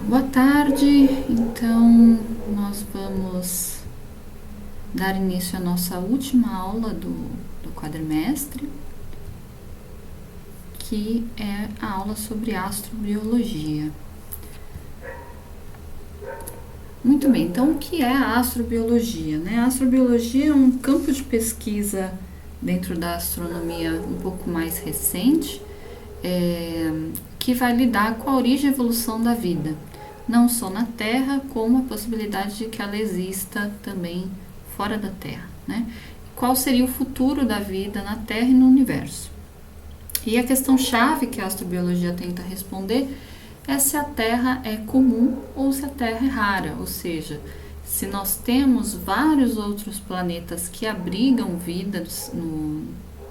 Boa tarde. Então, nós vamos dar início à nossa última aula do quadrimestre, que é a aula sobre astrobiologia. Muito bem, então o que é a astrobiologia? A astrobiologia é um campo de pesquisa dentro da astronomia um pouco mais recente, que vai lidar com a origem e evolução da vida, não só na Terra, como a possibilidade de que ela exista também fora da Terra, né? Qual seria o futuro da vida na Terra e no universo? E a questão chave que a astrobiologia tenta responder é se a Terra é comum ou se a Terra é rara, ou seja, se nós temos vários outros planetas que abrigam vida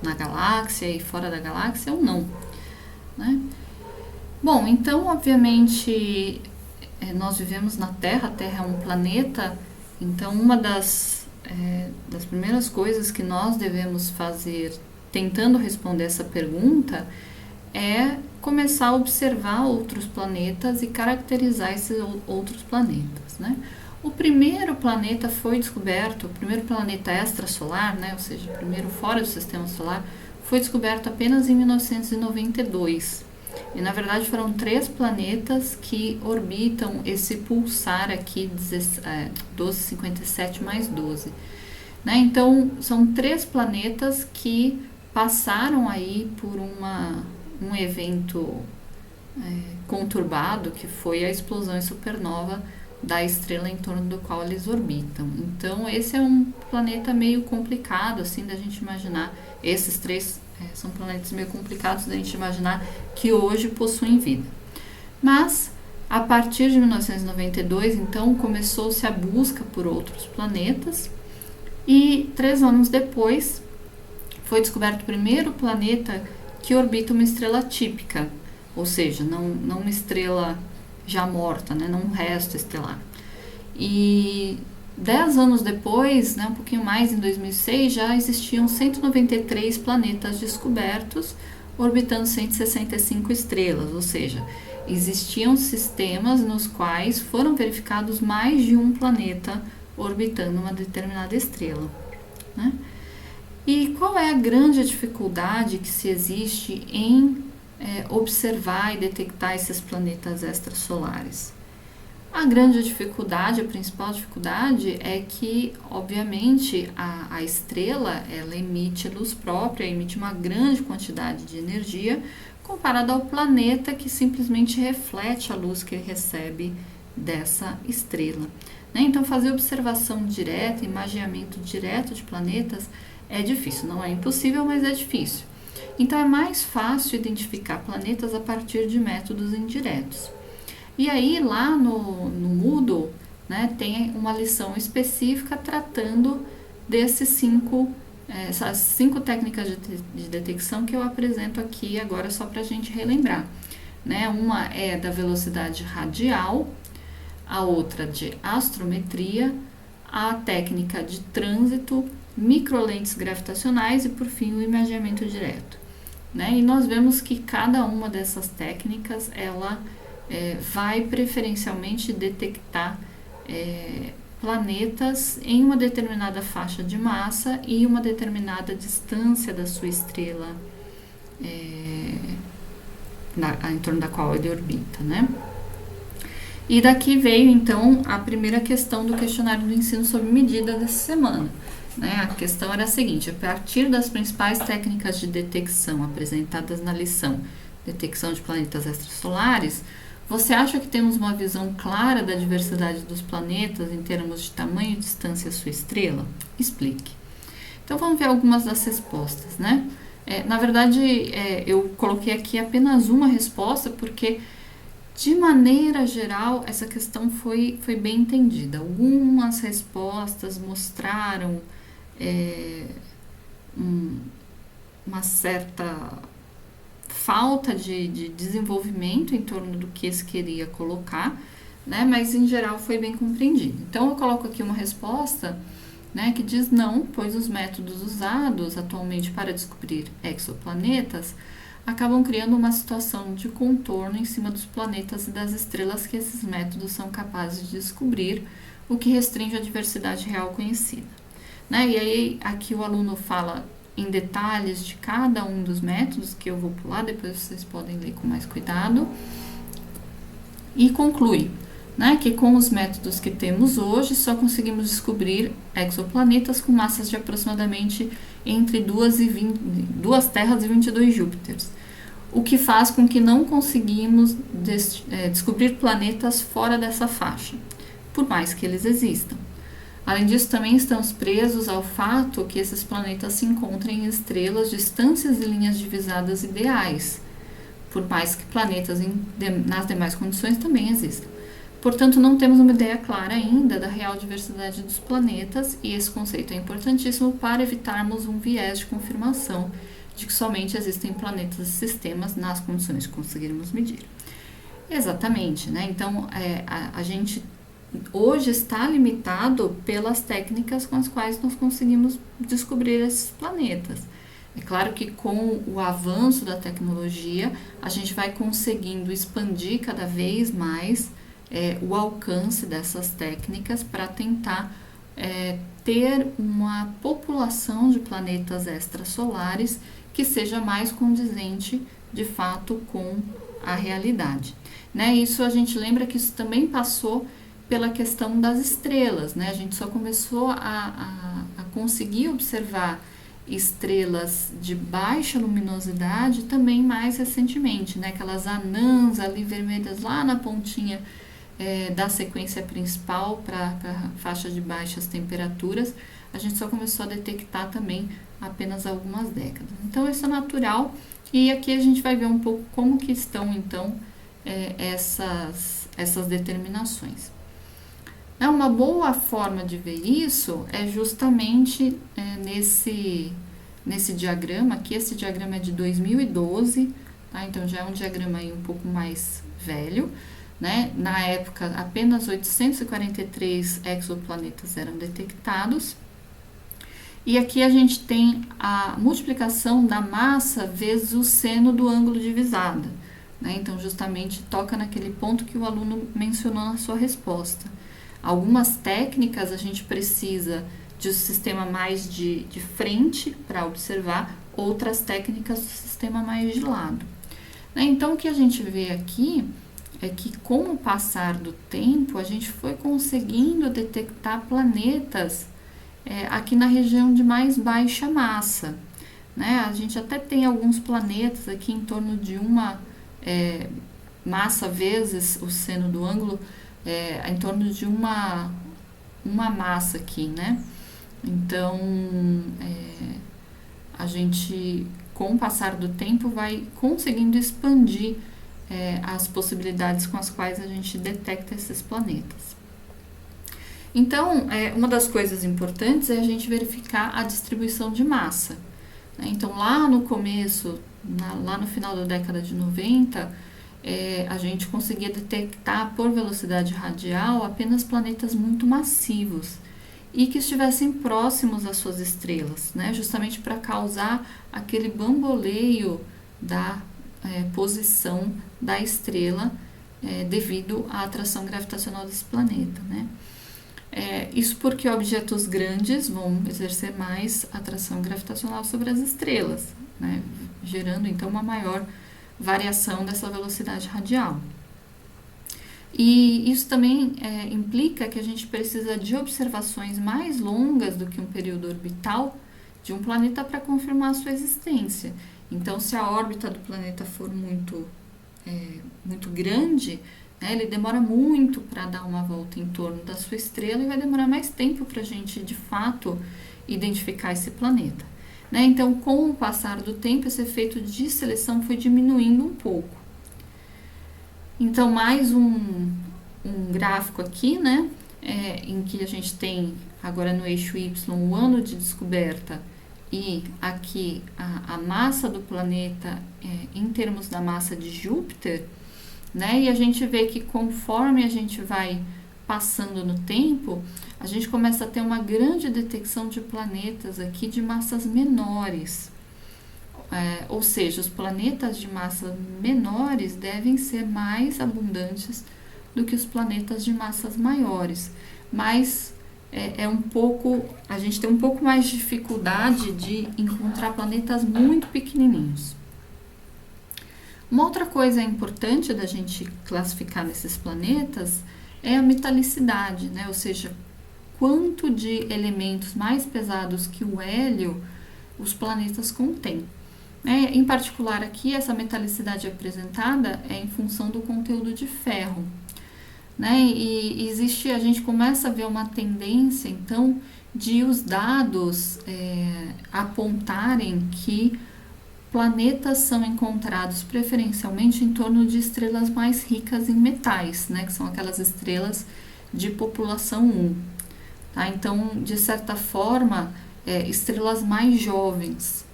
na galáxia e fora da galáxia ou não, né? Bom, então, obviamente, nós vivemos na Terra, a Terra é um planeta, então uma das primeiras coisas que nós devemos fazer tentando responder essa pergunta é começar a observar outros planetas e caracterizar esses outros planetas, né? O primeiro planeta foi descoberto, o primeiro planeta extrasolar, né, ou seja, o primeiro fora do sistema solar, foi descoberto apenas em 1992. E na verdade foram 3 planetas que orbitam esse pulsar aqui, 1257 mais 12. Né? Então são 3 planetas que passaram aí por um evento conturbado, que foi a explosão em supernova da estrela em torno do qual eles orbitam. Então esse é um planeta meio complicado assim da gente imaginar. Esses 3 são planetas meio complicados da gente imaginar que hoje possuem vida. Mas a partir de 1992, então, começou-se a busca por outros planetas, e 3 anos depois foi descoberto o primeiro planeta que orbita uma estrela típica, ou seja, não uma estrela já morta, né, não um resto estelar. E 10 anos depois, né, um pouquinho mais, em 2006, já existiam 193 planetas descobertos orbitando 165 estrelas, ou seja, existiam sistemas nos quais foram verificados mais de um planeta orbitando uma determinada estrela, né? E qual é a grande dificuldade que se existe em observar e detectar esses planetas extrasolares? A grande dificuldade, a principal dificuldade é que, obviamente, a estrela ela emite luz própria, emite uma grande quantidade de energia comparada ao planeta, que simplesmente reflete a luz que ele recebe dessa estrela. Então, fazer observação direta, imageamento direto de planetas é difícil. Não é impossível, mas é difícil. Então, é mais fácil identificar planetas a partir de métodos indiretos. E aí, lá no Moodle, né, tem uma lição específica tratando essas 5 técnicas de detecção que eu apresento aqui agora só para a gente relembrar. Né? Uma é da velocidade radial, a outra de astrometria, a técnica de trânsito, microlentes gravitacionais e, por fim, o imageamento direto. Né? E nós vemos que cada uma dessas técnicas, ela vai preferencialmente detectar planetas em uma determinada faixa de massa e uma determinada distância da sua estrela em torno da qual ele orbita, né? E daqui veio, então, a primeira questão do questionário do ensino sob medida dessa semana. Né? A questão era a seguinte: a partir das principais técnicas de detecção apresentadas na lição Detecção de Planetas Extrasolares, você acha que temos uma visão clara da diversidade dos planetas em termos de tamanho e distância à sua estrela? Explique. Então vamos ver algumas das respostas, né? Na verdade, eu coloquei aqui apenas uma resposta porque, de maneira geral, essa questão foi bem entendida. Algumas respostas mostraram uma certa falta de desenvolvimento em torno do que se queria colocar, né? Mas em geral foi bem compreendido. Então eu coloco aqui uma resposta, né, que diz não, pois os métodos usados atualmente para descobrir exoplanetas acabam criando uma situação de contorno em cima dos planetas e das estrelas que esses métodos são capazes de descobrir, o que restringe a diversidade real conhecida. Né? E aí, aqui o aluno fala em detalhes de cada um dos métodos, que eu vou pular, depois vocês podem ler com mais cuidado, e conclui, né, que com os métodos que temos hoje, só conseguimos descobrir exoplanetas com massas de aproximadamente entre 2 terras e 22 Júpiteres, o que faz com que não conseguimos descobrir planetas fora dessa faixa, por mais que eles existam. Além disso, também estamos presos ao fato que esses planetas se encontrem em estrelas, distâncias e linhas divisadas ideais, por mais que planetas nas demais condições também existam. Portanto, não temos uma ideia clara ainda da real diversidade dos planetas, e esse conceito é importantíssimo para evitarmos um viés de confirmação de que somente existem planetas e sistemas nas condições que conseguirmos medir. Exatamente, né? Então, a gente hoje está limitado pelas técnicas com as quais nós conseguimos descobrir esses planetas. É claro que com o avanço da tecnologia, a gente vai conseguindo expandir cada vez mais o alcance dessas técnicas para tentar ter uma população de planetas extrasolares que seja mais condizente, de fato, com a realidade. Né? Isso a gente lembra que isso também passou pela questão das estrelas, né? A gente só começou a conseguir observar estrelas de baixa luminosidade também mais recentemente, né? Aquelas anãs ali vermelhas lá na pontinha da sequência principal para a faixa de baixas temperaturas, a gente só começou a detectar também há apenas algumas décadas. Então isso é natural, e aqui a gente vai ver um pouco como que estão então essas determinações. Uma boa forma de ver isso é justamente nesse diagrama aqui. Esse diagrama é de 2012, tá? Então já é um diagrama aí um pouco mais velho, né? Na época, apenas 843 exoplanetas eram detectados. E aqui a gente tem a multiplicação da massa vezes o seno do ângulo divisado, né? Então, justamente toca naquele ponto que o aluno mencionou na sua resposta. Algumas técnicas a gente precisa de um sistema mais de frente para observar, outras técnicas do sistema mais de lado. Né? Então, o que a gente vê aqui é que, com o passar do tempo, a gente foi conseguindo detectar planetas aqui na região de mais baixa massa. Né? A gente até tem alguns planetas aqui em torno de uma massa vezes o seno do ângulo, em torno de uma massa aqui, né? Então, a gente, com o passar do tempo, vai conseguindo expandir as possibilidades com as quais a gente detecta esses planetas. Então, uma das coisas importantes é a gente verificar a distribuição de massa. Né? Então, lá no começo, lá no final da década de 90, a gente conseguia detectar por velocidade radial apenas planetas muito massivos e que estivessem próximos às suas estrelas, né? Justamente para causar aquele bamboleio da posição da estrela devido à atração gravitacional desse planeta, né? Isso porque objetos grandes vão exercer mais atração gravitacional sobre as estrelas, né? Gerando então uma maior variação dessa velocidade radial. E isso também implica que a gente precisa de observações mais longas do que um período orbital de um planeta para confirmar a sua existência. Então, se a órbita do planeta for muito grande, né, ele demora muito para dar uma volta em torno da sua estrela e vai demorar mais tempo para a gente, de fato, identificar esse planeta. Né? Então, com o passar do tempo, esse efeito de seleção foi diminuindo um pouco. Então, mais um gráfico aqui, né? Em que a gente tem agora no eixo Y o ano de descoberta e aqui a massa do planeta em termos da massa de Júpiter, né? E a gente vê que conforme a gente vai passando no tempo, a gente começa a ter uma grande detecção de planetas aqui de massas menores. ou seja, os planetas de massas menores devem ser mais abundantes do que os planetas de massas maiores, mas a gente tem um pouco mais de dificuldade de encontrar planetas muito pequenininhos. Uma outra coisa importante da gente classificar nesses planetas é a metalicidade, né? Ou seja, quanto de elementos mais pesados que o hélio os planetas contêm. Em particular aqui, essa metalicidade apresentada é em função do conteúdo de ferro. E a gente começa a ver uma tendência, então, de os dados apontarem que planetas são encontrados preferencialmente em torno de estrelas mais ricas em metais, que são aquelas estrelas de população 1. Tá? Então, de certa forma, estrelas mais jovens,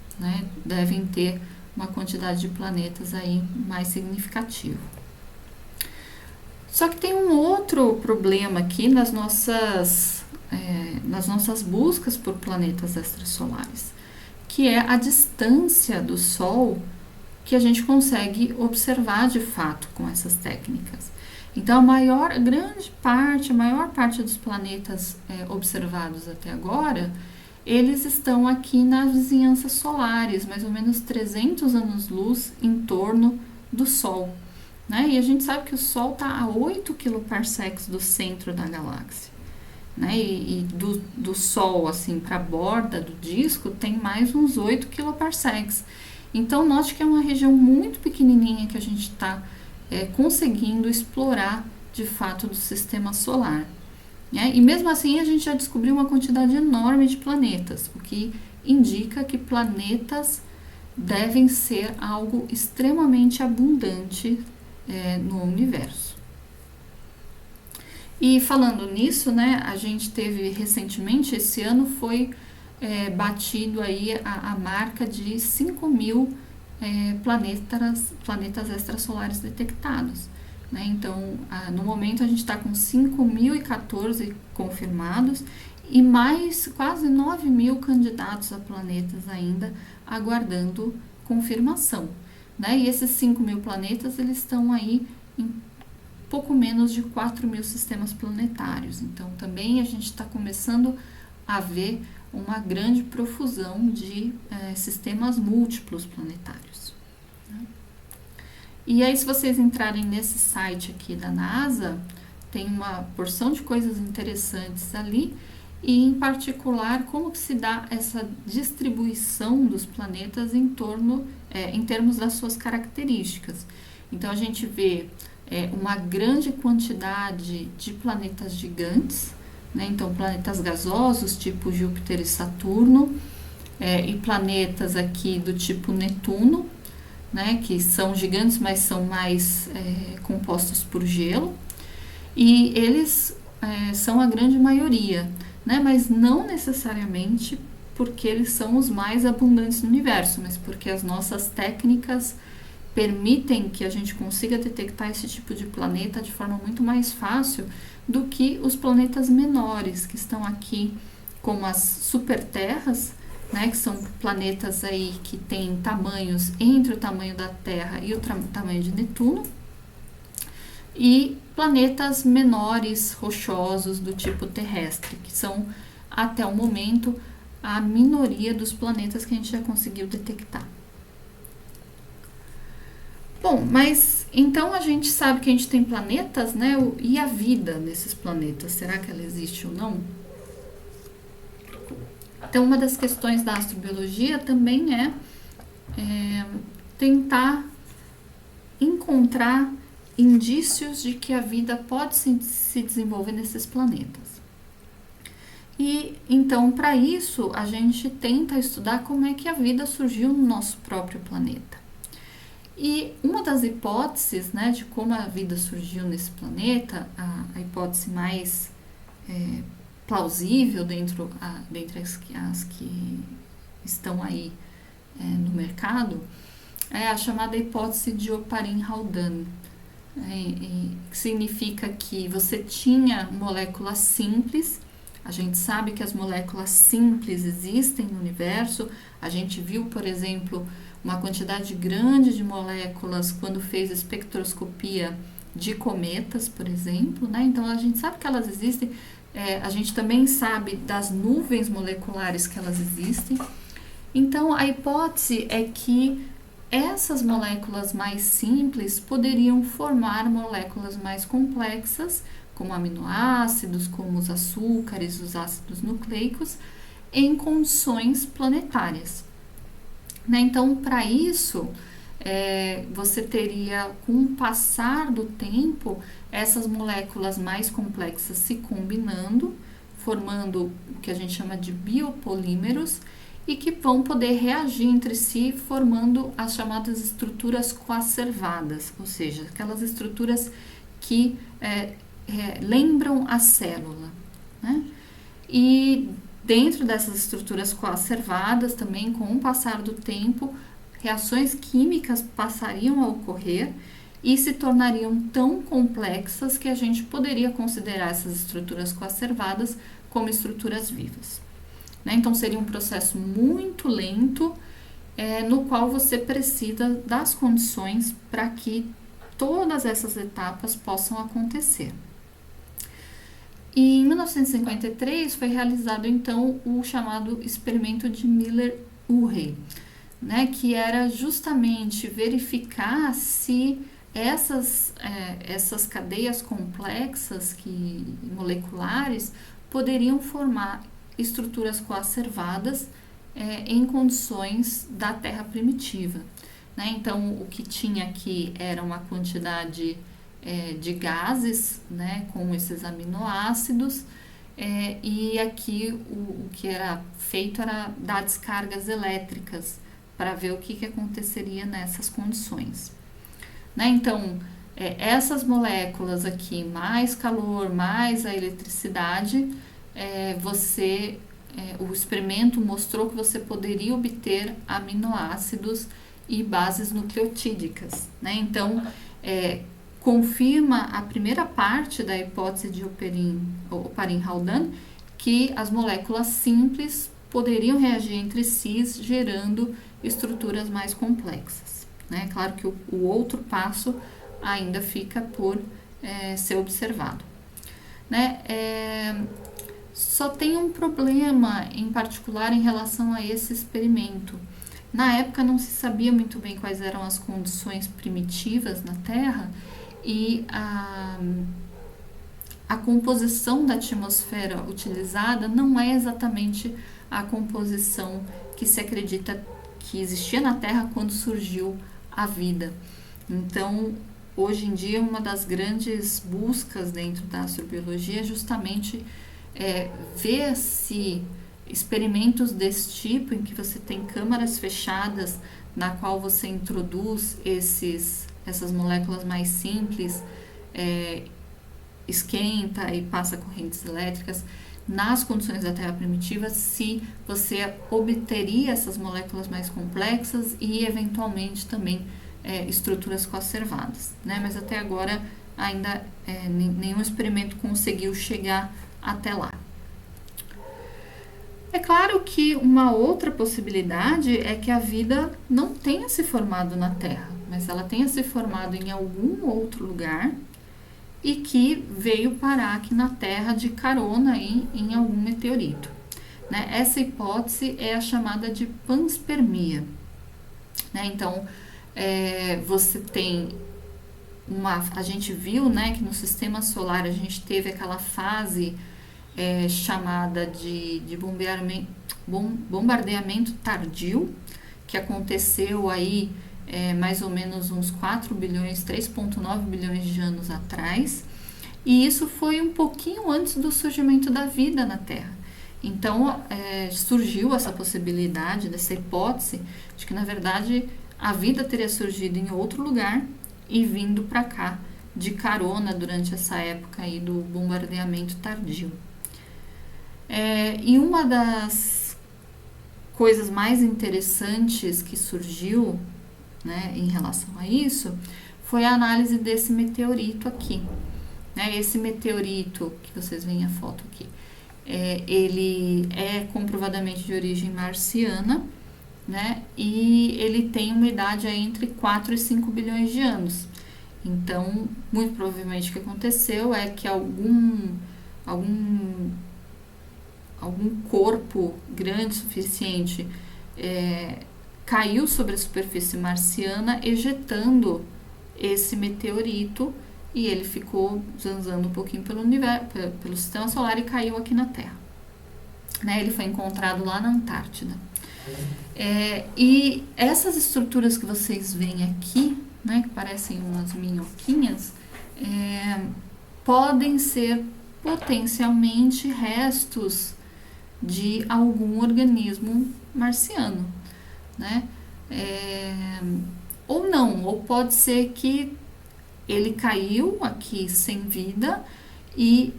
devem ter uma quantidade de planetas aí mais significativa. Só que tem um outro problema aqui nas nossas buscas por planetas extrasolares, que é a distância do Sol que a gente consegue observar de fato com essas técnicas. Então, a maior parte dos planetas observados até agora, eles estão aqui nas vizinhanças solares, mais ou menos 300 anos-luz em torno do Sol. E a gente sabe que o Sol está a 8 kPa do centro da galáxia. E do Sol assim, para a borda do disco tem mais uns 8 kPa. Então, note que é uma região muito pequenininha que a gente está conseguindo explorar de fato do sistema solar. E mesmo assim a gente já descobriu uma quantidade enorme de planetas, o que indica que planetas devem ser algo extremamente abundante no universo. E falando nisso, a gente teve recentemente, esse ano foi batido aí a marca de 5.000 planetas extrasolares detectados. Então, no momento a gente está com 5.014 confirmados e mais quase 9.000 candidatos a planetas ainda aguardando confirmação. E esses 5.000 planetas, eles estão aí em pouco menos de 4.000 sistemas planetários. Então, também a gente está começando a ver uma grande profusão de sistemas múltiplos planetários. E aí, se vocês entrarem nesse site aqui da NASA, tem uma porção de coisas interessantes ali, e em particular como que se dá essa distribuição dos planetas em termos das suas características. Então a gente vê uma grande quantidade de planetas gigantes, então planetas gasosos tipo Júpiter e Saturno, e planetas aqui do tipo Netuno, que são gigantes, mas são mais compostos por gelo, e eles são a grande maioria, mas não necessariamente porque eles são os mais abundantes no universo, mas porque as nossas técnicas permitem que a gente consiga detectar esse tipo de planeta de forma muito mais fácil do que os planetas menores, que estão aqui como as superterras, que são planetas aí que têm tamanhos entre o tamanho da Terra e o tamanho de Netuno, e planetas menores, rochosos, do tipo terrestre, que são, até o momento, a minoria dos planetas que a gente já conseguiu detectar. Bom, mas então a gente sabe que a gente tem planetas, e a vida nesses planetas, será que ela existe ou não? Então, uma das questões da astrobiologia também é tentar encontrar indícios de que a vida pode se desenvolver nesses planetas. E então, para isso, a gente tenta estudar como é que a vida surgiu no nosso próprio planeta. E uma das hipóteses, de como a vida surgiu nesse planeta, a hipótese mais plausível dentre as que estão aí no mercado, é a chamada hipótese de Oparin-Haldane, que significa que você tinha moléculas simples. A gente sabe que as moléculas simples existem no universo. A gente viu, por exemplo, uma quantidade grande de moléculas quando fez espectroscopia de cometas, por exemplo, né? Então a gente sabe que elas existem, a gente também sabe das nuvens moleculares que elas existem. Então a hipótese é que essas moléculas mais simples poderiam formar moléculas mais complexas, como aminoácidos, como os açúcares, os ácidos nucleicos, em condições planetárias. Né? Então, para isso, você teria, com o passar do tempo, essas moléculas mais complexas se combinando, formando o que a gente chama de biopolímeros, e que vão poder reagir entre si, formando as chamadas estruturas coacervadas, ou seja, aquelas estruturas que lembram a célula. Né? E dentro dessas estruturas coacervadas, também com o passar do tempo, reações químicas passariam a ocorrer e se tornariam tão complexas que a gente poderia considerar essas estruturas coacervadas como estruturas vivas. Né? Então, seria um processo muito lento, no qual você precisa das condições para que todas essas etapas possam acontecer. E em 1953 foi realizado então o chamado experimento de Miller-Urey, né, que era justamente verificar se essas cadeias complexas moleculares poderiam formar estruturas coacervadas em condições da Terra primitiva. Né? Então, o que tinha aqui era uma quantidade de gases, né, com esses aminoácidos, e aqui o que era feito era dar descargas elétricas para ver o que aconteceria nessas condições. Né? Então, essas moléculas aqui, mais calor, mais a eletricidade, o experimento mostrou que você poderia obter aminoácidos e bases nucleotídicas. Né? Então, confirma a primeira parte da hipótese de Oparin-Haldane, que as moléculas simples poderiam reagir entre si, gerando estruturas mais complexas. Né? Claro que o outro passo ainda fica por ser observado. Né? Só tem um problema em particular em relação a esse experimento. Na época não se sabia muito bem quais eram as condições primitivas na Terra e a composição da atmosfera utilizada não é exatamente a composição que se acredita que existia na Terra quando surgiu a vida. Então, hoje em dia, uma das grandes buscas dentro da astrobiologia é justamente ver se experimentos desse tipo, em que você tem câmaras fechadas, na qual você introduz essas moléculas mais simples, esquenta e passa correntes elétricas, nas condições da Terra primitiva, se você obteria essas moléculas mais complexas e, eventualmente, também estruturas coacervadas. Né? Mas até agora, ainda nenhum experimento conseguiu chegar até lá. É claro que uma outra possibilidade é que a vida não tenha se formado na Terra, mas ela tenha se formado em algum outro lugar e que veio parar aqui na Terra de carona em algum meteorito. Né? Essa hipótese é a chamada de panspermia. Né? Então, você tem a gente viu, né, que no sistema solar a gente teve aquela fase chamada de bombardeamento tardio, que aconteceu aí mais ou menos uns 3,9 bilhões de anos atrás, e isso foi um pouquinho antes do surgimento da vida na Terra. Então, surgiu essa possibilidade, dessa hipótese, de que, na verdade, a vida teria surgido em outro lugar e vindo para cá de carona durante essa época aí do bombardeamento tardio. E uma das coisas mais interessantes que surgiu, né, em relação a isso, foi a análise desse meteorito aqui. Né? Esse meteorito, que vocês veem a foto aqui, ele é comprovadamente de origem marciana, né? E ele tem uma idade aí entre 4 e 5 bilhões de anos. Então, muito provavelmente o que aconteceu é que algum, algum corpo grande o suficiente caiu sobre a superfície marciana, ejetando esse meteorito, e ele ficou zanzando um pouquinho pelo universo, pelo sistema solar, e caiu aqui na Terra. Né? Ele foi encontrado lá na Antártida. E essas estruturas que vocês veem aqui, né, que parecem umas minhoquinhas, podem ser potencialmente restos de algum organismo marciano, né? Ou não, ou pode ser que ele caiu aqui sem vida e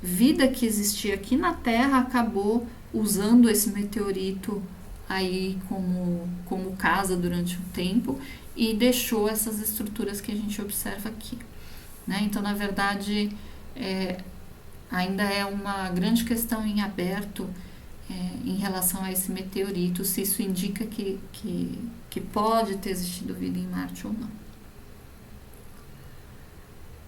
vida que existia aqui na Terra acabou usando esse meteorito aí como casa durante o tempo e deixou essas estruturas que a gente observa aqui, né? Então, na verdade, ainda é uma grande questão em aberto em relação a esse meteorito, se isso indica que pode ter existido vida em Marte ou não.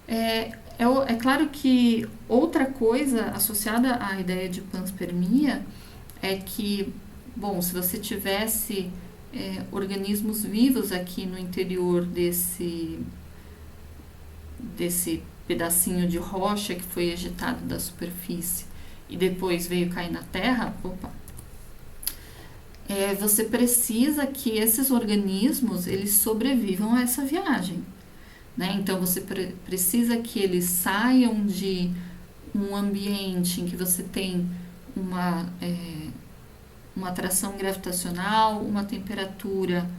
É claro que outra coisa associada à ideia de panspermia é que, bom, se você tivesse organismos vivos aqui no interior desse pedacinho de rocha que foi ejetado da superfície e depois veio cair na Terra, você precisa que esses organismos eles sobrevivam a essa viagem. Né? Então, você precisa que eles saiam de um ambiente em que você tem uma atração gravitacional, uma temperatura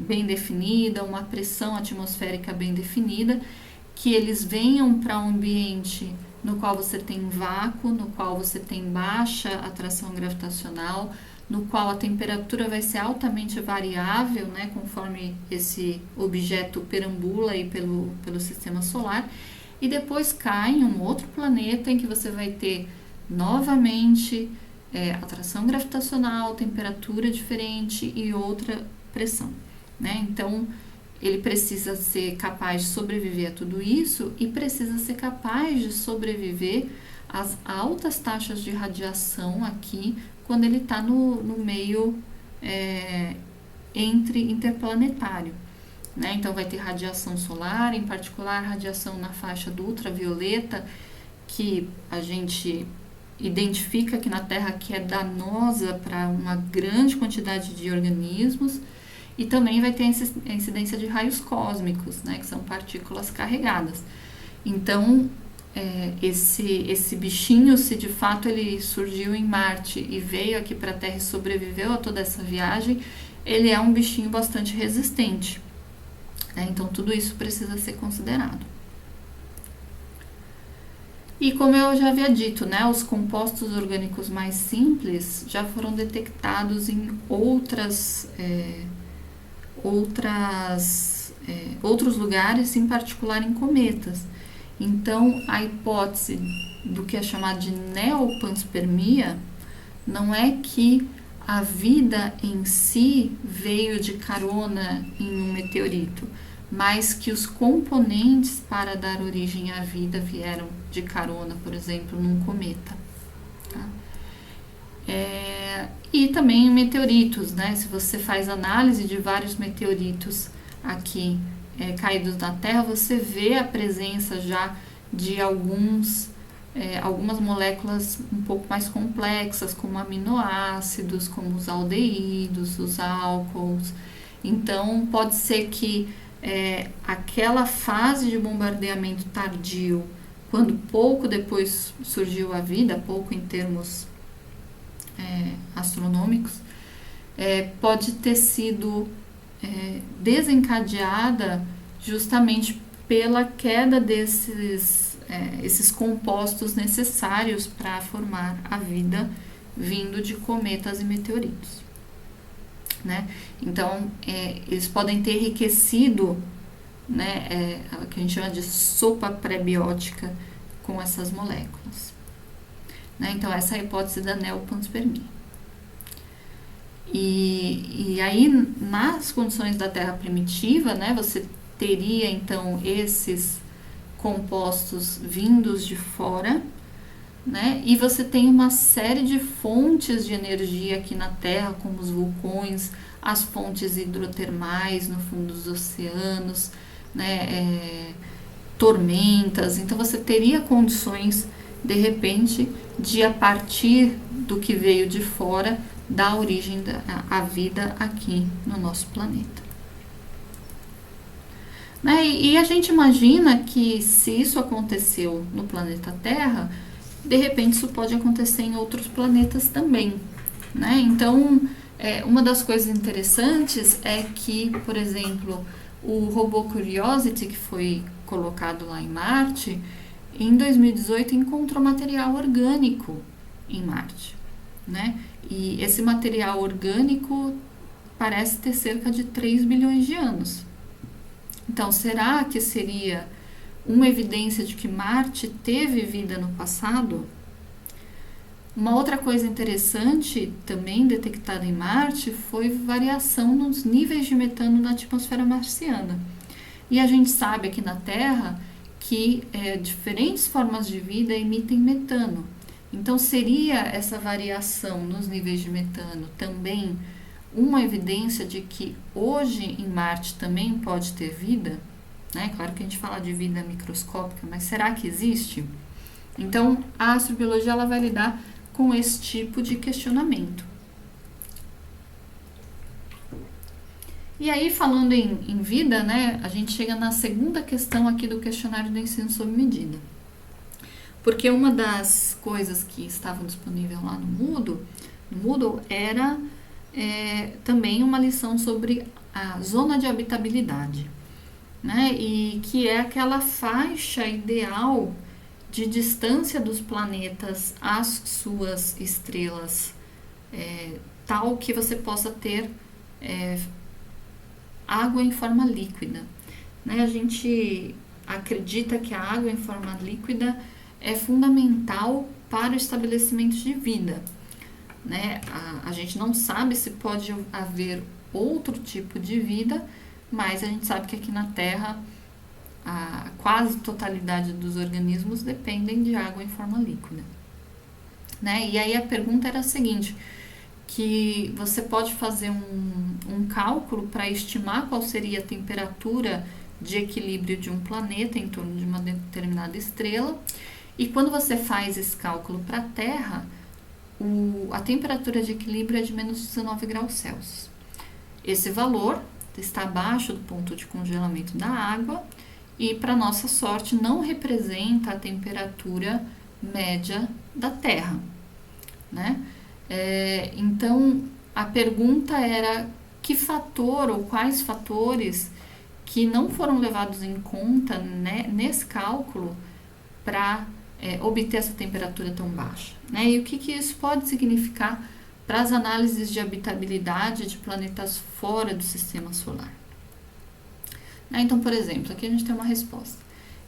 bem definida, uma pressão atmosférica bem definida, que eles venham para um ambiente no qual você tem vácuo, no qual você tem baixa atração gravitacional, no qual a temperatura vai ser altamente variável, né, conforme esse objeto perambula aí pelo sistema solar, e depois cai em um outro planeta em que você vai ter novamente atração gravitacional, temperatura diferente e outra pressão, né? Então, ele precisa ser capaz de sobreviver a tudo isso e precisa ser capaz de sobreviver às altas taxas de radiação aqui quando ele está no meio interplanetário. Né? Então, vai ter radiação solar, em particular radiação na faixa do ultravioleta, que a gente identifica aqui na Terra que é danosa para uma grande quantidade de organismos. E também vai ter a incidência de raios cósmicos, né, que são partículas carregadas. Então, esse bichinho, se de fato ele surgiu em Marte e veio aqui para a Terra e sobreviveu a toda essa viagem, ele é um bichinho bastante resistente. Né? Então, tudo isso precisa ser considerado. E como eu já havia dito, né, os compostos orgânicos mais simples já foram detectados em outros lugares, em particular em cometas. Então, a hipótese do que é chamado de neopanspermia não é que a vida em si veio de carona em um meteorito, mas que os componentes para dar origem à vida vieram de carona, por exemplo, num cometa. Tá? E também meteoritos, né? Se você faz análise de vários meteoritos aqui caídos na Terra, você vê a presença já de algumas moléculas um pouco mais complexas, como aminoácidos, como os aldeídos, os álcools. Então, pode ser que aquela fase de bombardeamento tardio, quando pouco depois surgiu a vida, pouco em termos astronômicos, pode ter sido desencadeada justamente pela queda esses compostos necessários para formar a vida vindo de cometas e meteoritos. Né? Então, eles podem ter enriquecido, né, o que a gente chama de sopa pré-biótica com essas moléculas. Né? Então, essa é a hipótese da neopanspermia. E aí, nas condições da Terra primitiva, né, você teria então esses compostos vindos de fora, né? E você tem uma série de fontes de energia aqui na Terra, como os vulcões, as fontes hidrotermais no fundo dos oceanos, né? Tormentas. Então você teria condições, de repente, de a partir do que veio de fora, dar origem à vida aqui no nosso planeta. Né? E a gente imagina que se isso aconteceu no planeta Terra, de repente isso pode acontecer em outros planetas também. Né? Então, uma das coisas interessantes é que, por exemplo, o robô Curiosity, que foi colocado lá em Marte, em 2018 encontrou material orgânico em Marte. Né? E esse material orgânico parece ter cerca de 3 bilhões de anos. Então, será que seria uma evidência de que Marte teve vida no passado? Uma outra coisa interessante também detectada em Marte foi variação nos níveis de metano na atmosfera marciana. E a gente sabe aqui na Terra que diferentes formas de vida emitem metano. Então, seria essa variação nos níveis de metano também uma evidência de que hoje em Marte também pode ter vida? Né? Claro que a gente fala de vida microscópica, mas será que existe? Então, a astrobiologia ela vai lidar com esse tipo de questionamento. E aí, falando em vida, né, a gente chega na segunda questão aqui do questionário do ensino sob medida. Porque uma das coisas que estavam disponíveis lá no Moodle era também uma lição sobre a zona de habitabilidade, né? E que é aquela faixa ideal de distância dos planetas às suas estrelas, tal que você possa ter água em forma líquida. Né? A gente acredita que a água em forma líquida é fundamental para o estabelecimento de vida. Né? A gente não sabe se pode haver outro tipo de vida, mas a gente sabe que aqui na Terra a quase totalidade dos organismos dependem de água em forma líquida. Né? E aí a pergunta era a seguinte, que você pode fazer um cálculo para estimar qual seria a temperatura de equilíbrio de um planeta em torno de uma determinada estrela, e quando você faz esse cálculo para a Terra, a temperatura de equilíbrio é de menos 19 graus Celsius. Esse valor está abaixo do ponto de congelamento da água e, para nossa sorte, não representa a temperatura média da Terra. Né? Então, a pergunta era que fator ou quais fatores que não foram levados em conta, né, nesse cálculo para obter essa temperatura tão baixa. Né? E o que isso pode significar para as análises de habitabilidade de planetas fora do sistema solar. Né? Então, por exemplo, aqui a gente tem uma resposta.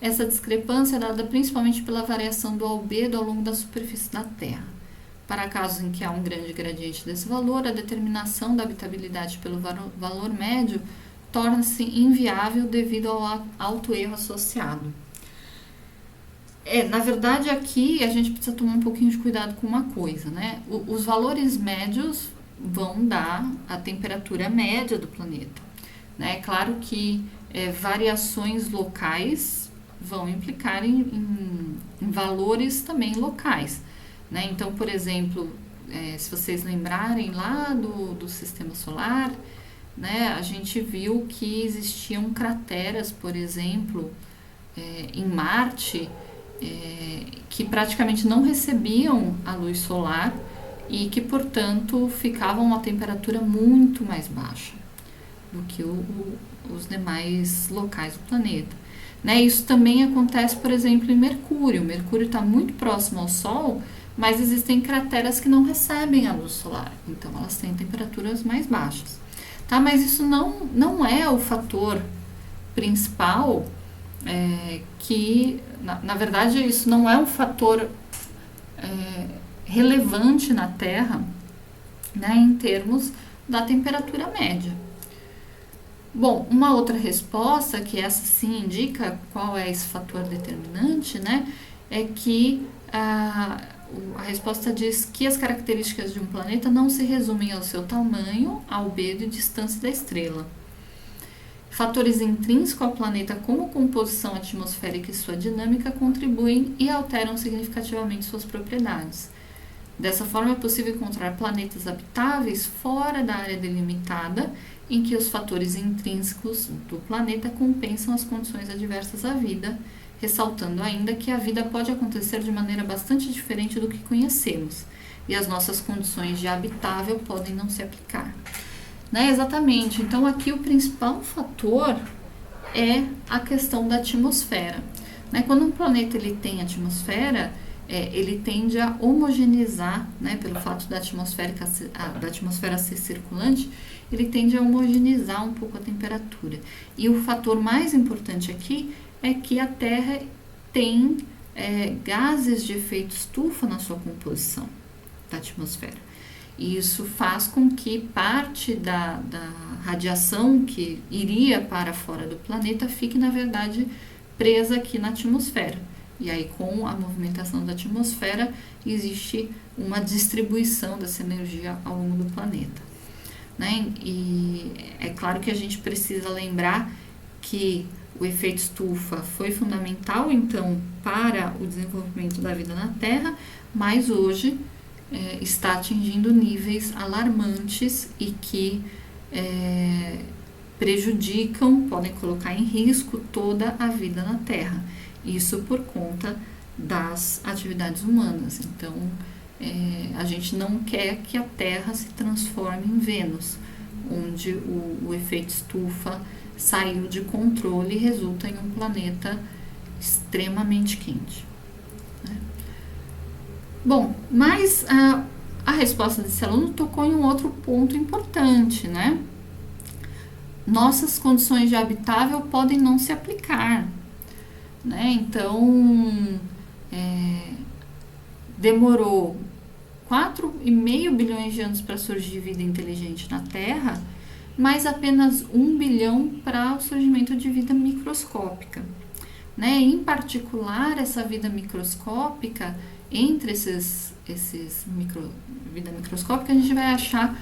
Essa discrepância é dada principalmente pela variação do albedo ao longo da superfície da Terra. Para casos em que há um grande gradiente desse valor, a determinação da habitabilidade pelo valor médio torna-se inviável devido ao alto erro associado. Na verdade, aqui a gente precisa tomar um pouquinho de cuidado com uma coisa, né? Os valores médios vão dar a temperatura média do planeta. Né? É claro que variações locais vão implicar em valores também locais. Né? Então, por exemplo, se vocês lembrarem lá do sistema solar, né, a gente viu que existiam crateras, por exemplo, em Marte, que praticamente não recebiam a luz solar e que, portanto, ficavam a uma temperatura muito mais baixa do que os demais locais do planeta. Né? Isso também acontece, por exemplo, em Mercúrio. Mercúrio está muito próximo ao Sol, mas existem crateras que não recebem a luz solar, então elas têm temperaturas mais baixas. Tá? Mas isso não é o fator principal, que, na verdade, isso não é um fator relevante na Terra né, em termos da temperatura média. Bom, uma outra resposta, que essa sim indica qual é esse fator determinante, né, é que a resposta diz que as características de um planeta não se resumem ao seu tamanho, albedo e distância da estrela. Fatores intrínsecos ao planeta, como composição atmosférica e sua dinâmica, contribuem e alteram significativamente suas propriedades. Dessa forma, é possível encontrar planetas habitáveis fora da área delimitada, em que os fatores intrínsecos do planeta compensam as condições adversas à vida, ressaltando ainda que a vida pode acontecer de maneira bastante diferente do que conhecemos, e as nossas condições de habitável podem não se aplicar. Né? Exatamente. Então, aqui o principal fator é a questão da atmosfera. Né? Quando um planeta ele tem atmosfera, ele tende a homogeneizar, né? Pelo fato da atmosfera ser circulante, ele tende a homogeneizar um pouco a temperatura. E o fator mais importante aqui é que a Terra tem gases de efeito estufa na sua composição da atmosfera. E isso faz com que parte da radiação que iria para fora do planeta fique, na verdade, presa aqui na atmosfera. E aí, com a movimentação da atmosfera, existe uma distribuição dessa energia ao longo do planeta. Né? E é claro que a gente precisa lembrar que o efeito estufa foi fundamental, então, para o desenvolvimento da vida na Terra, mas hoje está atingindo níveis alarmantes e que prejudicam, podem colocar em risco toda a vida na Terra. Isso por conta das atividades humanas. Então, a gente não quer que a Terra se transforme em Vênus, onde o efeito estufa saiu de controle e resulta em um planeta extremamente quente. Né? Bom, mas a resposta desse aluno tocou em um outro ponto importante, né? Nossas condições de habitável podem não se aplicar, né? Então, demorou 4,5 bilhões de anos para surgir vida inteligente na Terra, mas apenas 1 bilhão para o surgimento de vida microscópica. Né? Em particular, essa vida microscópica, entre vida microscópica, a gente vai achar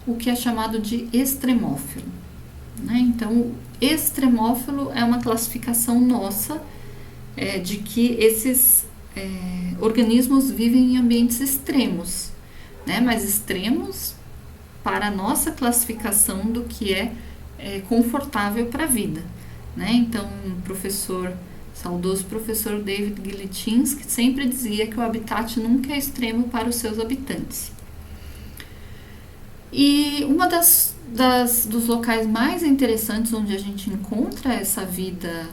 o que é chamado de extremófilo. Né? Então, o extremófilo é uma classificação nossa de que esses organismos vivem em ambientes extremos, né? Mas extremos para a nossa classificação do que é confortável para a vida. Né? Então, saudoso professor David Gilitinski sempre dizia que o habitat nunca é extremo para os seus habitantes. E uma dos locais mais interessantes onde a gente encontra essa vida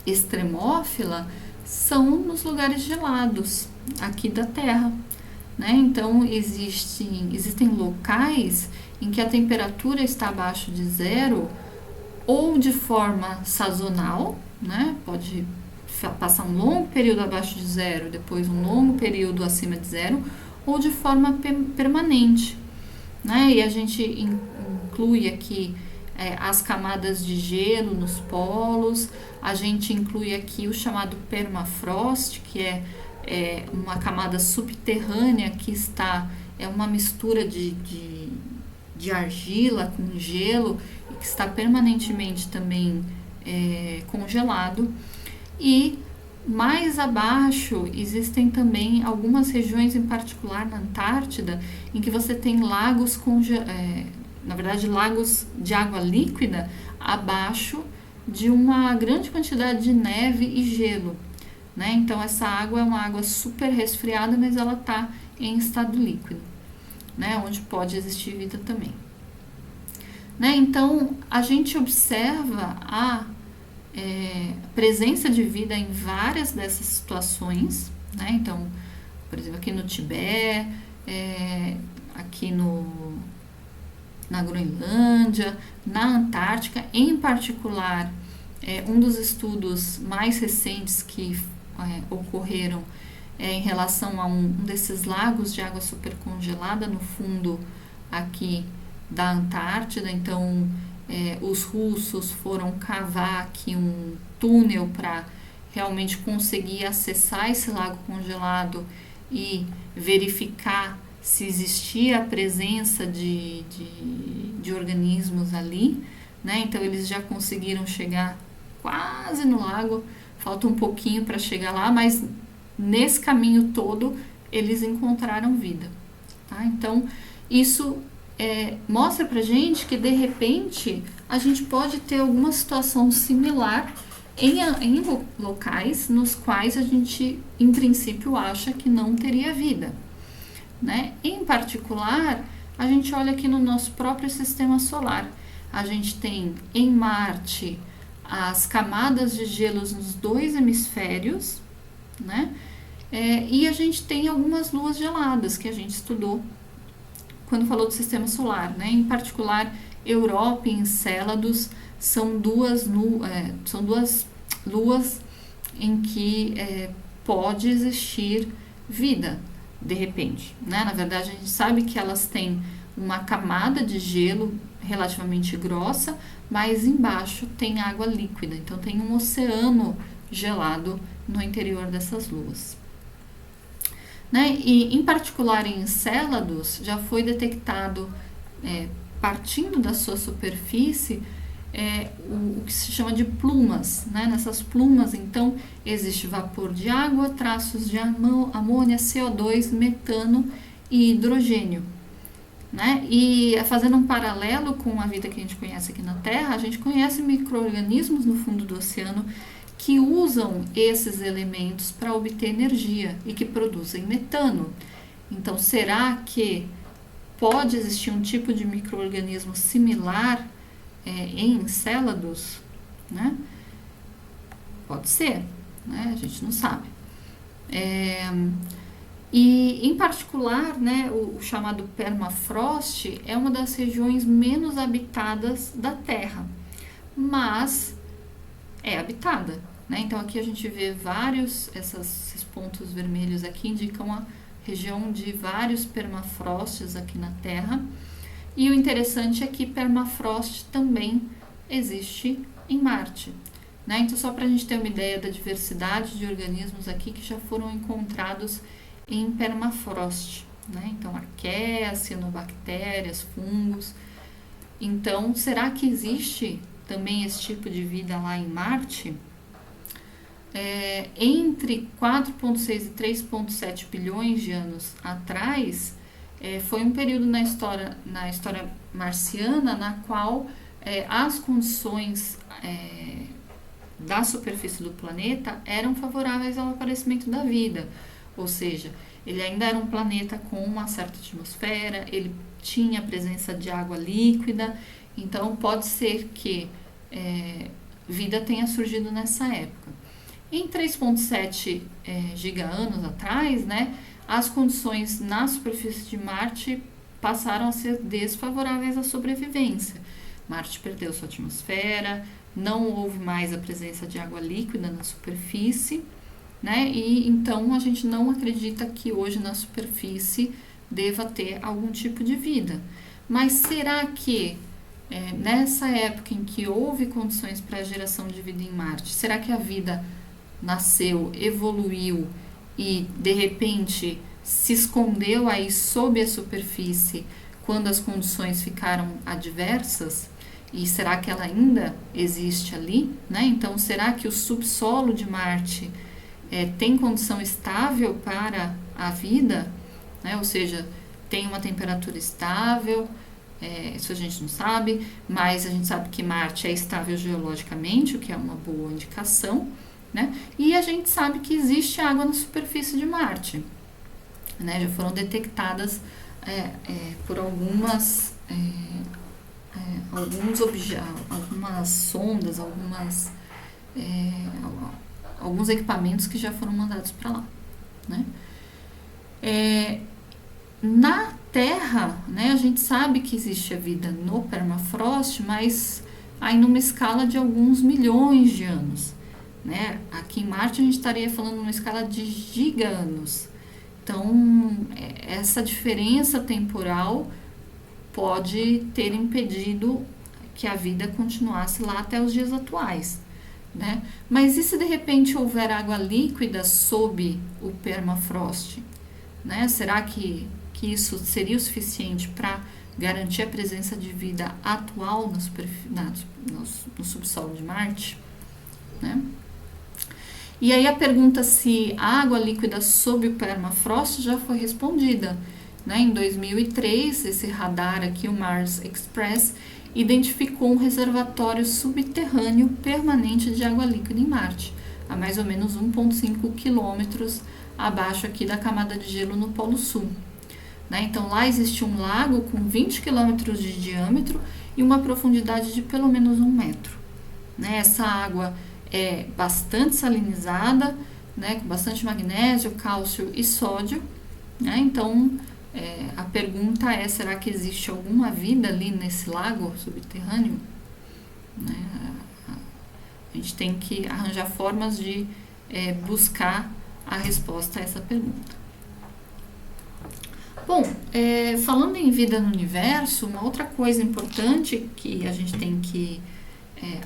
extremófila são nos lugares gelados aqui da Terra. Né? Então, existem locais em que a temperatura está abaixo de zero ou de forma sazonal, né? Pode passar um longo período abaixo de zero, depois um longo período acima de zero, ou de forma permanente. Né? E a gente inclui aqui as camadas de gelo nos polos, a gente inclui aqui o chamado permafrost, que é uma camada subterrânea que é uma mistura de argila com gelo e que está permanentemente também congelado. E mais abaixo existem também algumas regiões, em particular na Antártida, em que você tem lagos lagos de água líquida abaixo de uma grande quantidade de neve e gelo. Né? Então, essa água é uma água super resfriada, mas ela está em estado líquido, né? Onde pode existir vida também. Né? Então, a gente observa a presença de vida em várias dessas situações. Né? Então, por exemplo, aqui no Tibete, aqui na Groenlândia, na Antártica, em particular, um dos estudos mais recentes que ocorreram em relação a um desses lagos de água supercongelada no fundo aqui da Antártida. Então, os russos foram cavar aqui um túnel para realmente conseguir acessar esse lago congelado e verificar se existia a presença de organismos ali, né? Então eles já conseguiram chegar quase no lago, falta um pouquinho para chegar lá, mas nesse caminho todo eles encontraram vida, tá? Então isso mostra pra gente que de repente a gente pode ter alguma situação similar em locais nos quais a gente, em princípio, acha que não teria vida, né? Em particular, a gente olha aqui no nosso próprio sistema solar. A gente tem em Marte as camadas de gelos nos 2 hemisférios, né? E a gente tem algumas luas geladas que a gente estudou quando falou do sistema solar, né? Em particular, Europa e Encélados são duas luas em que pode existir vida, de repente, né? Na verdade, a gente sabe que elas têm uma camada de gelo relativamente grossa, mas embaixo tem água líquida, então tem um oceano gelado no interior dessas luas, né? E em particular em Encélados já foi detectado, partindo da sua superfície, o que se chama de plumas, né? Nessas plumas, então, existe vapor de água, traços de amônia, CO2, metano e hidrogênio, né? E fazendo um paralelo com a vida que a gente conhece aqui na Terra, a gente conhece micro-organismos no fundo do oceano que usam esses elementos para obter energia e que produzem metano. Então, será que pode existir um tipo de micro-organismo similar em Encélados, né? Pode ser, né? A gente não sabe. E em particular, né, o chamado permafrost é uma das regiões menos habitadas da Terra, mas é habitada, né? Então aqui a gente vê esses pontos vermelhos aqui indicam a região de vários permafrosts aqui na Terra. E o interessante é que permafrost também existe em Marte, né? Então, só para a gente ter uma ideia da diversidade de organismos aqui que já foram encontrados em permafrost, né? Então, arqueias, cianobactérias, fungos. Então, será que existe também esse tipo de vida lá em Marte? Entre 4,6 e 3,7 bilhões de anos atrás, foi um período na história marciana na qual as condições da superfície do planeta eram favoráveis ao aparecimento da vida, ou seja, ele ainda era um planeta com uma certa atmosfera, ele tinha a presença de água líquida, então pode ser que vida tenha surgido nessa época. Em 3,7 giga-anos atrás, né, as condições na superfície de Marte passaram a ser desfavoráveis à sobrevivência. Marte perdeu sua atmosfera, não houve mais a presença de água líquida na superfície, né? E então a gente não acredita que hoje na superfície deva ter algum tipo de vida. Mas será que nessa época em que houve condições para a geração de vida em Marte, será que a vida nasceu, evoluiu e de repente se escondeu aí sob a superfície quando as condições ficaram adversas? E será que ela ainda existe ali, né? Então, será que o subsolo de Marte tem condição estável para a vida, né? Ou seja, tem uma temperatura estável? Isso a gente não sabe, mas a gente sabe que Marte é estável geologicamente, o que é uma boa indicação, né? E a gente sabe que existe água na superfície de Marte, né? Já foram detectadas por algumas algumas sondas, alguns equipamentos que já foram mandados para lá, né? Na Terra, né, a gente sabe que existe a vida no permafrost, mas aí numa escala de alguns milhões de anos, né? Aqui em Marte a gente estaria falando numa escala de giga-anos. Então, essa diferença temporal pode ter impedido que a vida continuasse lá até os dias atuais, né? Mas e se de repente houver água líquida sob o permafrost, né? Será que isso seria o suficiente para garantir a presença de vida atual no subsolo de Marte, né? E aí a pergunta se a água líquida sob o permafrost já foi respondida, né? Em 2003, esse radar aqui, o Mars Express, identificou um reservatório subterrâneo permanente de água líquida em Marte, a mais ou menos 1,5 quilômetros abaixo aqui da camada de gelo no Polo Sul. Né? Então, lá existe um lago com 20 quilômetros de diâmetro e uma profundidade de pelo menos 1 metro. Né? Essa água é bastante salinizada, né? Com bastante magnésio, cálcio e sódio. Né? Então, a pergunta é, será que existe alguma vida ali nesse lago subterrâneo? Né? A gente tem que arranjar formas de buscar a resposta a essa pergunta. Bom, falando em vida no universo, uma outra coisa importante que a gente tem que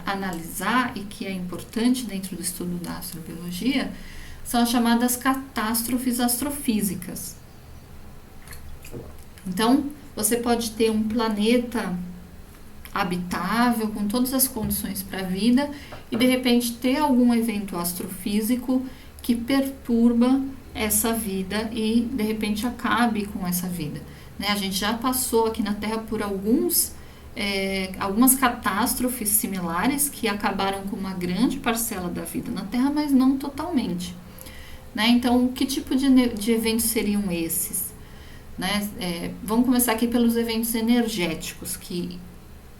analisar e que é importante dentro do estudo da astrobiologia são as chamadas catástrofes astrofísicas. Então, você pode ter um planeta habitável, com todas as condições para a vida, e de repente ter algum evento astrofísico que perturba essa vida e de repente acabe com essa vida. Né? A gente já passou aqui na Terra por algumas catástrofes similares que acabaram com uma grande parcela da vida na Terra, mas não totalmente. Né? Então, que tipo de eventos seriam esses? Né? Vamos começar aqui pelos eventos energéticos, que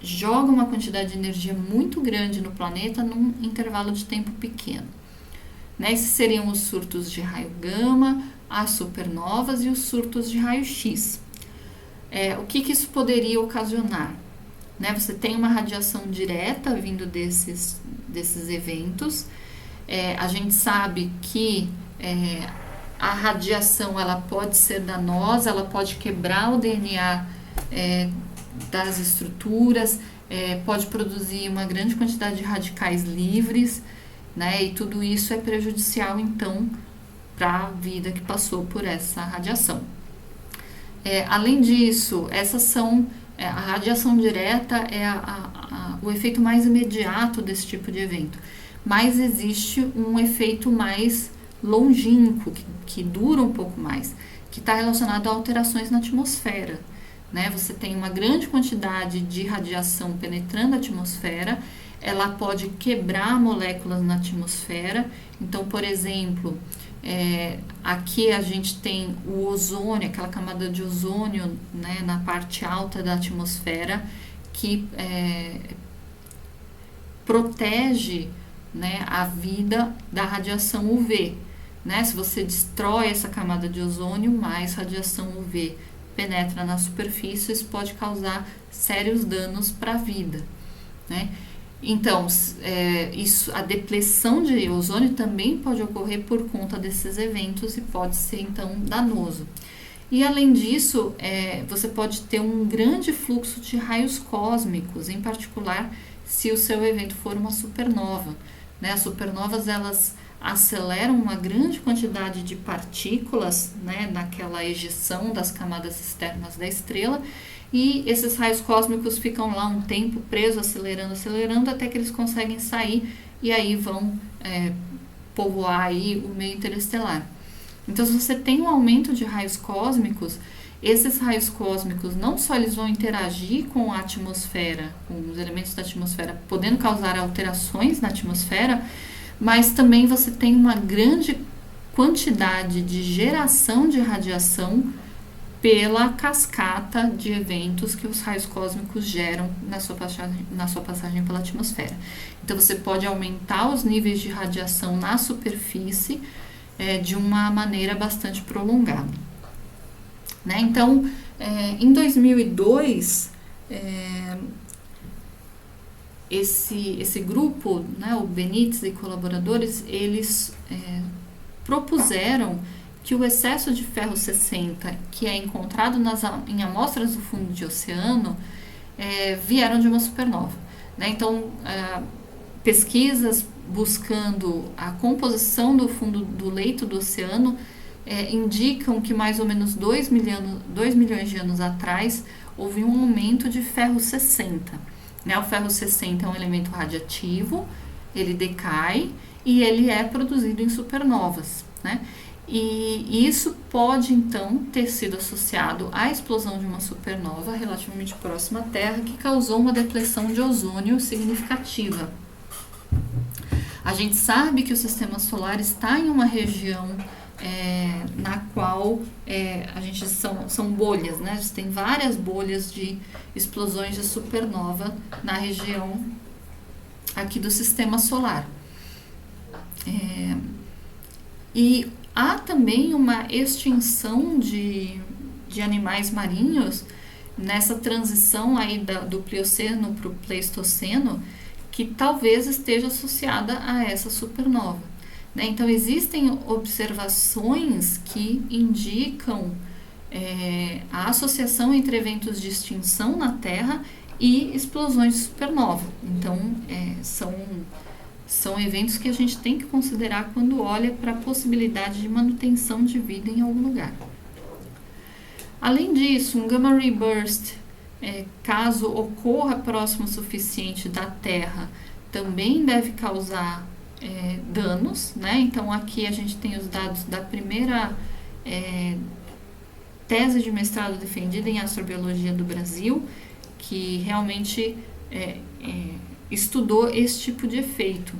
jogam uma quantidade de energia muito grande no planeta num intervalo de tempo pequeno. Né? Esses seriam os surtos de raio gama, as supernovas e os surtos de raio-x. O que isso poderia ocasionar? Né? Você tem uma radiação direta vindo desses eventos. A gente sabe que a radiação ela pode ser danosa, ela pode quebrar o DNA das estruturas, pode produzir uma grande quantidade de radicais livres, né? E tudo isso é prejudicial, então, para a vida que passou por essa radiação. Além disso, a radiação direta é o efeito mais imediato desse tipo de evento, mas existe um efeito mais longínquo, que dura um pouco mais, que está relacionado a alterações na atmosfera. Né? Você tem uma grande quantidade de radiação penetrando a atmosfera, ela pode quebrar moléculas na atmosfera. Então, por exemplo, aqui a gente tem o ozônio, aquela camada de ozônio, né, na parte alta da atmosfera, que protege, né, a vida da radiação UV. Né? Se você destrói essa camada de ozônio, mais radiação UV penetra na superfície, isso pode causar sérios danos para a vida. Né? Então, a depleção de ozônio também pode ocorrer por conta desses eventos e pode ser, então, danoso. E, além disso, você pode ter um grande fluxo de raios cósmicos, em particular se o seu evento for uma supernova. Né? As supernovas, elas aceleram uma grande quantidade de partículas, né, naquela ejeção das camadas externas da estrela, e esses raios cósmicos ficam lá um tempo presos, acelerando, até que eles conseguem sair e aí vão povoar aí o meio interestelar. Então, se você tem um aumento de raios cósmicos, esses raios cósmicos não só eles vão interagir com a atmosfera, com os elementos da atmosfera, podendo causar alterações na atmosfera, mas também você tem uma grande quantidade de geração de radiação pela cascata de eventos que os raios cósmicos geram na sua passagem pela atmosfera. Então, você pode aumentar os níveis de radiação na superfície de uma maneira bastante prolongada. Né? Então, em 2002, esse grupo, né, o Benítez e colaboradores, eles propuseram que o excesso de ferro 60 que é encontrado em amostras do fundo de oceano vieram de uma supernova. Né? Então, pesquisas buscando a composição do fundo do leito do oceano indicam que mais ou menos 2 milhões de anos atrás houve um aumento de ferro 60. Né? O ferro 60 é um elemento radiativo, ele decai e ele é produzido em supernovas. Né? E isso pode então ter sido associado à explosão de uma supernova relativamente próxima à Terra que causou uma depressão de ozônio significativa. A gente sabe que o sistema solar está em uma região na qual a gente são bolhas, né? Tem várias bolhas de explosões de supernova na região aqui do sistema solar. E há também uma extinção de animais marinhos nessa transição aí do Plioceno para o Pleistoceno, que talvez esteja associada a essa supernova. Né? Então, existem observações que indicam a associação entre eventos de extinção na Terra e explosões de supernova. Então, são eventos que a gente tem que considerar quando olha para a possibilidade de manutenção de vida em algum lugar. Além disso, um gamma ray burst, caso ocorra próximo o suficiente da Terra, também deve causar danos. Né? Então, aqui a gente tem os dados da primeira tese de mestrado defendida em astrobiologia do Brasil, que realmente estudou esse tipo de efeito.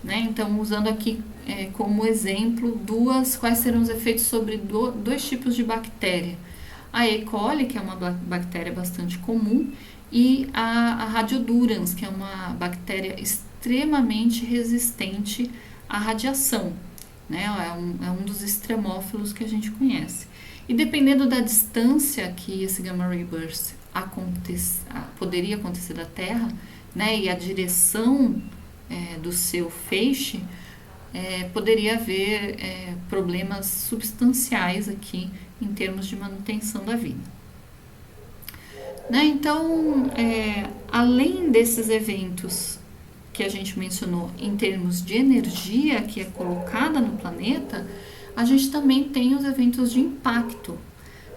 Né? Então, usando aqui como exemplo quais serão os efeitos sobre dois tipos de bactéria. A E. coli, que é uma bactéria bastante comum, e a Radiodurans, que é uma bactéria extremamente resistente à radiação. Né? É um dos extremófilos que a gente conhece. E dependendo da distância que esse gamma ray burst poderia acontecer da Terra, né, e a direção do seu feixe, poderia haver problemas substanciais aqui em termos de manutenção da vida. Né? Então, além desses eventos que a gente mencionou em termos de energia que é colocada no planeta, a gente também tem os eventos de impacto.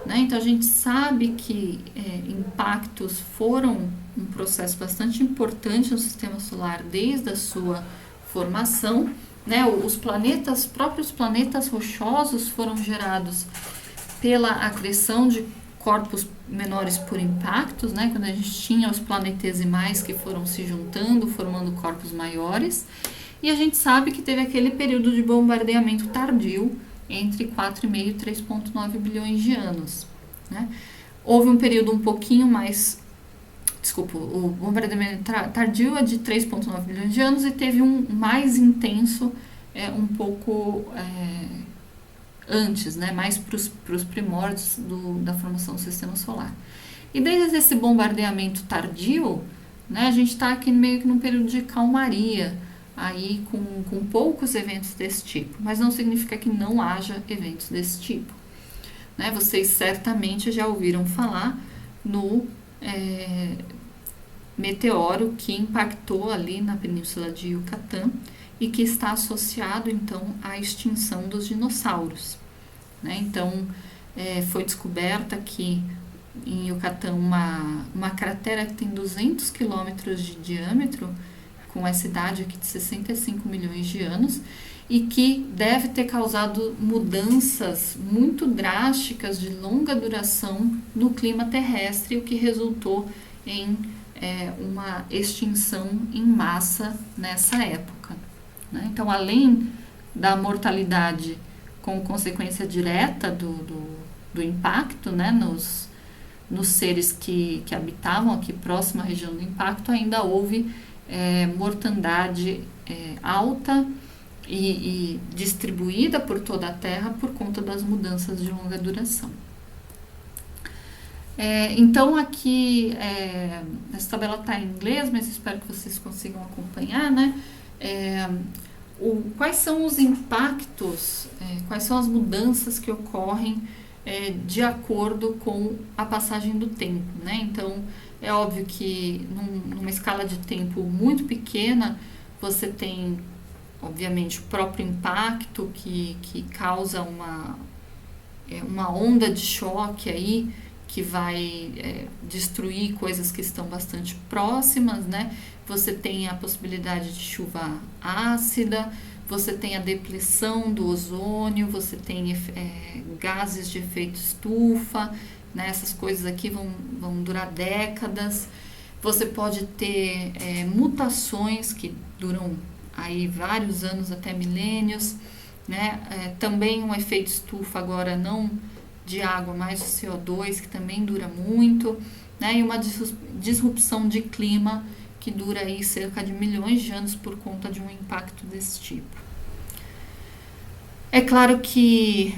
Né? Então, a gente sabe que impactos foram um processo bastante importante no sistema solar desde a sua formação. Né? Os próprios planetas rochosos foram gerados pela acreção de corpos menores por impactos, né? Quando a gente tinha os planetesimais que foram se juntando, formando corpos maiores. E a gente sabe que teve aquele período de bombardeamento tardio entre 4,5 e 3,9 bilhões de anos. Né? Houve um período um pouquinho mais... Desculpa, o bombardeamento tardio é de 3,9 bilhões de anos e teve um mais intenso um pouco antes, né? Mais para os primórdios da formação do sistema solar. E desde esse bombardeamento tardio, né, a gente está aqui meio que num período de calmaria, aí com poucos eventos desse tipo, mas não significa que não haja eventos desse tipo. Né? Vocês certamente já ouviram falar no meteoro que impactou ali na península de Yucatán e que está associado então à extinção dos dinossauros. Né? Então, foi descoberta aqui em Yucatán uma cratera que tem 200 quilômetros de diâmetro, com essa idade aqui de 65 milhões de anos, e que deve ter causado mudanças muito drásticas de longa duração no clima terrestre, o que resultou em uma extinção em massa nessa época. Né? Então, além da mortalidade com consequência direta do impacto, né, nos seres que habitavam aqui próximo à região do impacto, ainda houve mortandade alta e distribuída por toda a Terra por conta das mudanças de longa duração. Então aqui, essa tabela está em inglês, mas espero que vocês consigam acompanhar, né? quais são os impactos, quais são as mudanças que ocorrem de acordo com a passagem do tempo, né? Então, é óbvio que numa escala de tempo muito pequena, você tem, obviamente, o próprio impacto que causa uma onda de choque aí, que vai destruir coisas que estão bastante próximas, né? Você tem a possibilidade de chuva ácida, você tem a depleção do ozônio, você tem gases de efeito estufa, né? Essas coisas aqui vão durar décadas. Você pode ter mutações que duram aí vários anos, até milênios, né? Também um efeito estufa agora não de água, mas o CO2, que também dura muito, né? E uma disrupção de clima que dura aí cerca de milhões de anos por conta de um impacto desse tipo. É claro que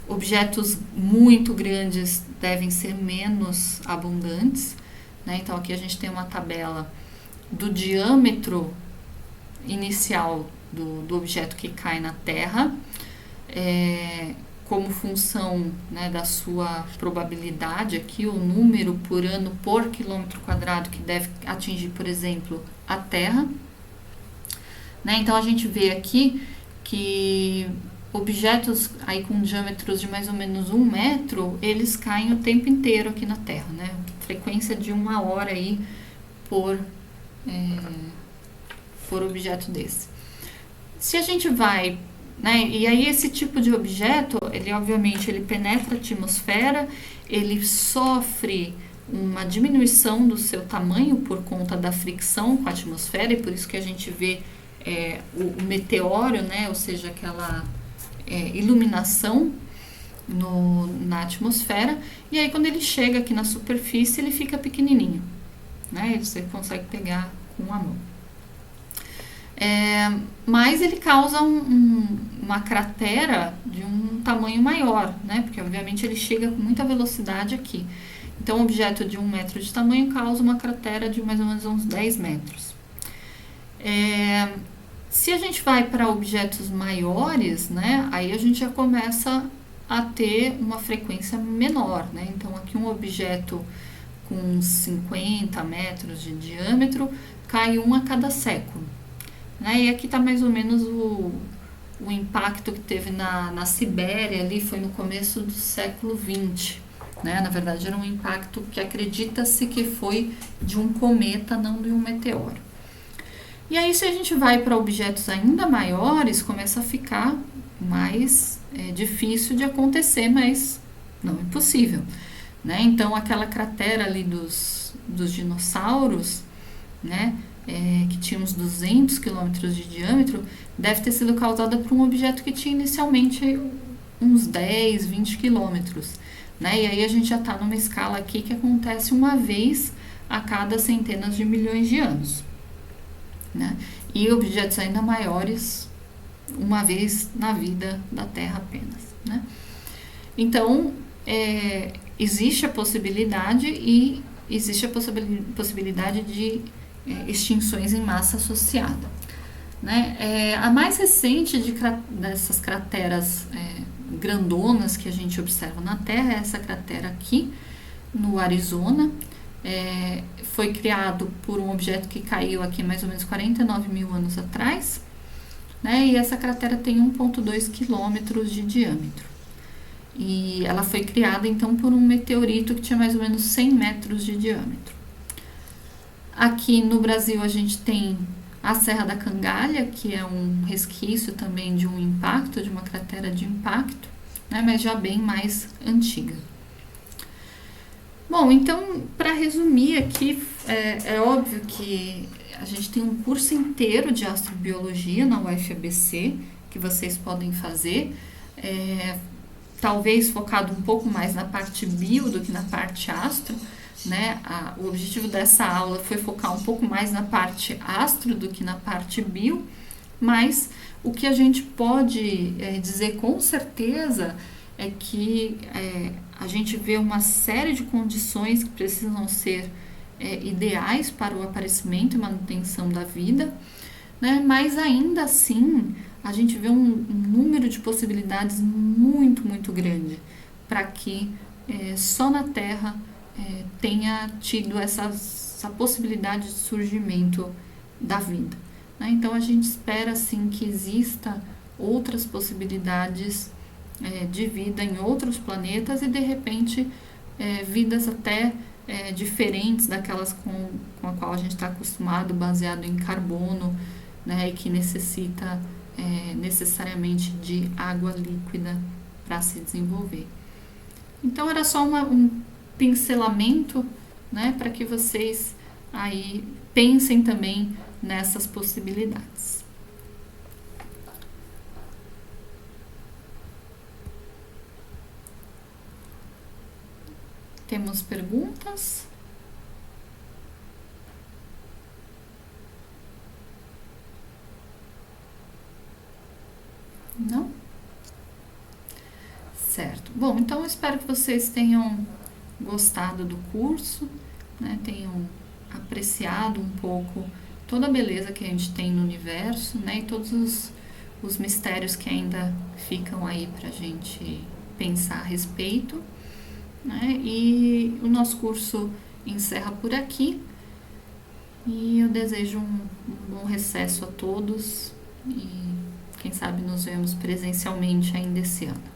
objetos muito grandes devem ser menos abundantes, né? Então aqui a gente tem uma tabela do diâmetro inicial do objeto que cai na Terra, como função, né, da sua probabilidade aqui, o número por ano por quilômetro quadrado que deve atingir, por exemplo, a Terra. Né? Então a gente vê aqui que objetos aí com diâmetros de mais ou menos 1 metro, eles caem o tempo inteiro aqui na Terra, né? Frequência de 1 hora aí por objeto desse. Se a gente vai, né, e aí esse tipo de objeto, ele obviamente ele penetra a atmosfera, ele sofre uma diminuição do seu tamanho por conta da fricção com a atmosfera, e por isso que a gente vê o meteoro, né, ou seja, aquela iluminação na atmosfera, e aí quando ele chega aqui na superfície, ele fica pequenininho, né, você consegue pegar com a mão. Mas ele causa uma cratera de um tamanho maior, né? Porque obviamente ele chega com muita velocidade aqui. Então, um objeto de 1 metro de tamanho causa uma cratera de mais ou menos uns 10 metros. Se a gente vai para objetos maiores, né? Aí a gente já começa a ter uma frequência menor, né? Então, aqui um objeto com 50 metros de diâmetro cai 1 a cada século. Né? E aqui está mais ou menos o impacto que teve na Sibéria, ali foi no começo do século XX. Né? Na verdade, era um impacto que acredita-se que foi de um cometa, não de um meteoro. E aí, se a gente vai para objetos ainda maiores, começa a ficar mais difícil de acontecer, mas não impossível. Né? Então, aquela cratera ali dos dinossauros, né? Que tinha uns 200 quilômetros de diâmetro, deve ter sido causada por um objeto que tinha inicialmente uns 10, 20 quilômetros. Né? E aí a gente já está numa escala aqui que acontece uma vez a cada centenas de milhões de anos. Né? E objetos ainda maiores, uma vez na vida da Terra apenas. Né? Então, existe a possibilidade de extinções em massa associada. Né? A mais recente dessas crateras grandonas que a gente observa na Terra é essa cratera aqui, no Arizona. Foi criado por um objeto que caiu aqui mais ou menos 49 mil anos atrás. Né? E essa cratera tem 1,2 quilômetros de diâmetro. E ela foi criada, então, por um meteorito que tinha mais ou menos 100 metros de diâmetro. Aqui no Brasil a gente tem a Serra da Cangalha, que é um resquício também de um impacto, de uma cratera de impacto, né, mas já bem mais antiga. Bom, então, para resumir aqui, é óbvio que a gente tem um curso inteiro de astrobiologia na UFABC, que vocês podem fazer, talvez focado um pouco mais na parte bio do que na parte astro. Né? O objetivo dessa aula foi focar um pouco mais na parte astro do que na parte bio, mas o que a gente pode dizer com certeza é que a gente vê uma série de condições que precisam ser ideais para o aparecimento e manutenção da vida, né? Mas ainda assim, a gente vê um número de possibilidades muito, muito grande para que só na Terra tenha tido essa possibilidade de surgimento da vida, né? Então a gente espera assim que exista outras possibilidades de vida em outros planetas e de repente vidas até diferentes daquelas com a qual a gente está acostumado, baseado em carbono, né, e que necessita necessariamente de água líquida para se desenvolver. Então era só um pincelamento, né, para que vocês aí pensem também nessas possibilidades. Temos perguntas? Não? Certo. Bom, então eu espero que vocês tenham gostado do curso, né? Tenham apreciado um pouco toda a beleza que a gente tem no universo, né? E todos os mistérios que ainda ficam aí pra gente pensar a respeito, né? E o nosso curso encerra por aqui e eu desejo um bom recesso a todos e quem sabe nos vemos presencialmente ainda esse ano.